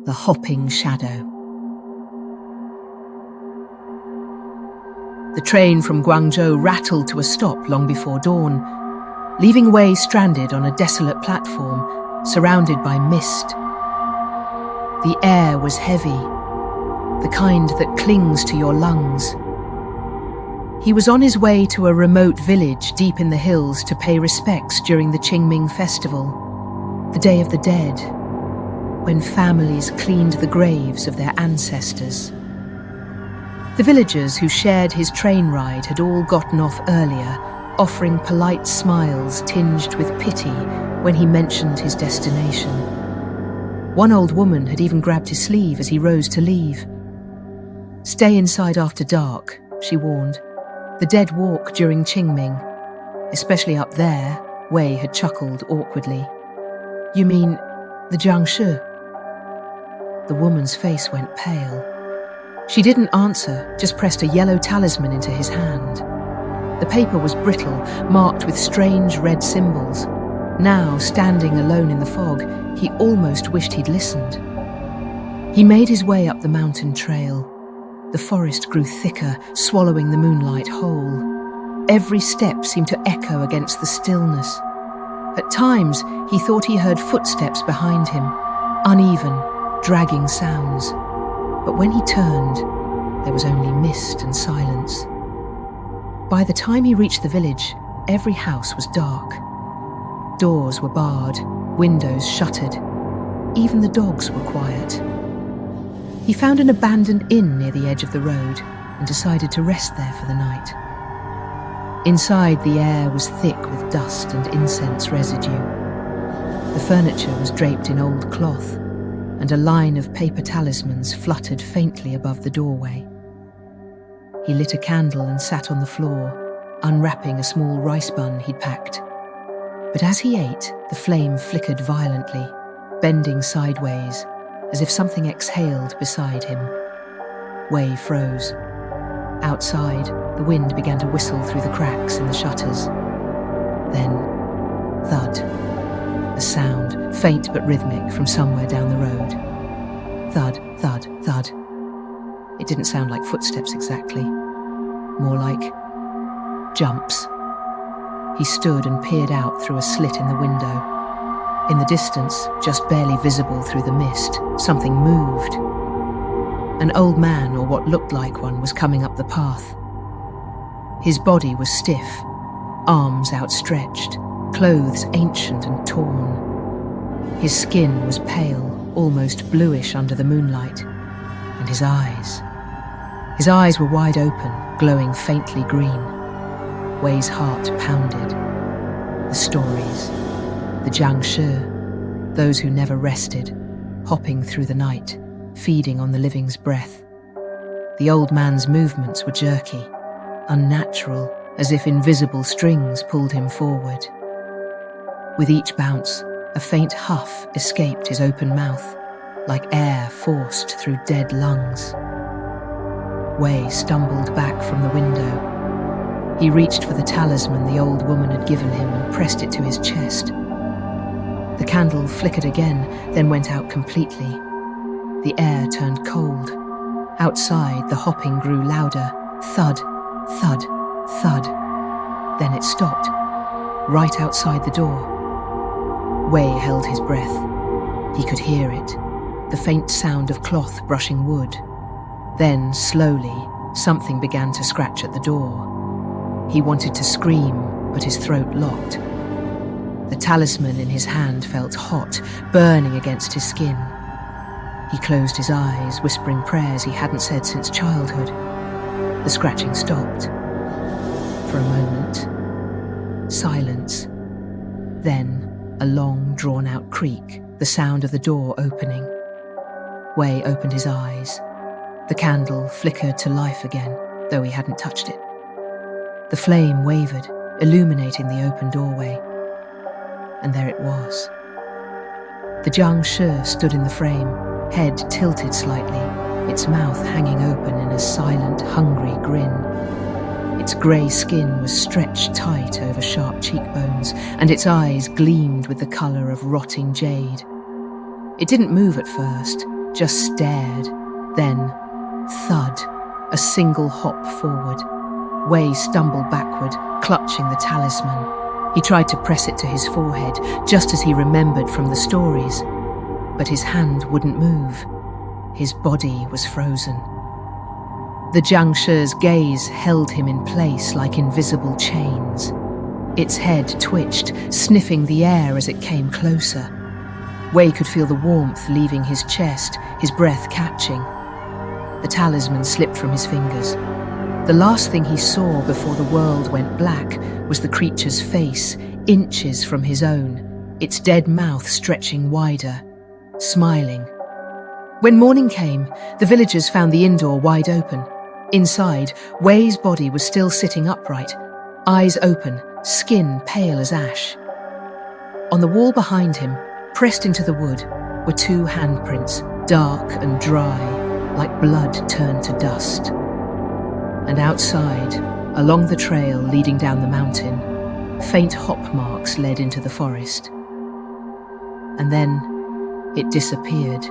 The hopping shadow. The train from Guangzhou rattled to a stop long before dawn, leaving Wei stranded on a desolate platform, surrounded by mist. The air was heavy, the kind that clings to your lungs. He was on his way to a remote village deep in the hills to pay respects during the Qingming Festival, the Day of the Dead, when families cleaned the graves of their ancestors. The villagers who shared his train ride had all gotten off earlier, offering polite smiles tinged with pity when he mentioned his destination. One old woman had even grabbed his sleeve as he rose to leave. "Stay inside after dark," she warned. "The dead walk during Qingming. Especially up there," Wei had chuckled awkwardly. "You mean the Jiangshi?" The woman's face went pale. She didn't answer, just pressed a yellow talisman into his hand. The paper was brittle, marked with strange red symbols. Now, standing alone in the fog, he almost wished he'd listened. He made his way up the mountain trail. The forest grew thicker, swallowing the moonlight whole. Every step seemed to echo against the stillness. At times, he thought he heard footsteps behind him, uneven, dragging sounds. But when he turned, there was only mist and silence. By the time he reached the village, every house was dark. Doors were barred, windows shuttered. Even the dogs were quiet. He found an abandoned inn near the edge of the road and decided to rest there for the night. Inside, the air was thick with dust and incense residue. The furniture was draped in old cloth, and a line of paper talismans fluttered faintly above the doorway. He lit a candle and sat on the floor, unwrapping a small rice bun he'd packed. But as he ate, the flame flickered violently, bending sideways, as if something exhaled beside him. Wei froze. Outside, the wind began to whistle through the cracks in the shutters. Then, thud. A sound, faint but rhythmic, from somewhere down the road. Thud, thud, thud. It didn't sound like footsteps exactly. More like jumps. He stood and peered out through a slit in the window. In the distance, just barely visible through the mist, something moved. An old man, or what looked like one, was coming up the path. His body was stiff, arms outstretched, clothes ancient and torn. His skin was pale, almost bluish under the moonlight, and his eyes were wide open, glowing faintly green. Wei's heart pounded. The stories, the Jiangshi, those who never rested, hopping through the night, feeding on the living's breath. The old man's movements were jerky, unnatural, as if invisible strings pulled him forward. With each bounce, a faint huff escaped his open mouth, like air forced through dead lungs. Wei stumbled back from the window. He reached for the talisman the old woman had given him and pressed it to his chest. The candle flickered again, then went out completely. The air turned cold. Outside, the hopping grew louder. Thud, thud, thud. Then it stopped, right outside the door. Wei held his breath. He could hear it, the faint sound of cloth brushing wood. Then, slowly, something began to scratch at the door. He wanted to scream, but his throat locked. The talisman in his hand felt hot, burning against his skin. He closed his eyes, whispering prayers he hadn't said since childhood. The scratching stopped. For a moment, silence. Then, a long, drawn-out creak, the sound of the door opening. Wei opened his eyes. The candle flickered to life again, though he hadn't touched it. The flame wavered, illuminating the open doorway. And there it was. The Jiangshi stood in the frame, head tilted slightly, its mouth hanging open in a silent, hungry grin. Its grey skin was stretched tight over sharp cheekbones, and its eyes gleamed with the colour of rotting jade. It didn't move at first, just stared. Then, thud, a single hop forward. Wei stumbled backward, clutching the talisman. He tried to press it to his forehead, just as he remembered from the stories. But his hand wouldn't move. His body was frozen. The Jiangshi's gaze held him in place like invisible chains. Its head twitched, sniffing the air as it came closer. Wei could feel the warmth leaving his chest, his breath catching. The talisman slipped from his fingers. The last thing he saw before the world went black was the creature's face, inches from his own, its dead mouth stretching wider, smiling. When morning came, the villagers found the inn door wide open. Inside, Wei's body was still sitting upright, eyes open, skin pale as ash. On the wall behind him, pressed into the wood, were 2 handprints, dark and dry, like blood turned to dust. And outside, along the trail leading down the mountain, faint hop marks led into the forest. And then it disappeared.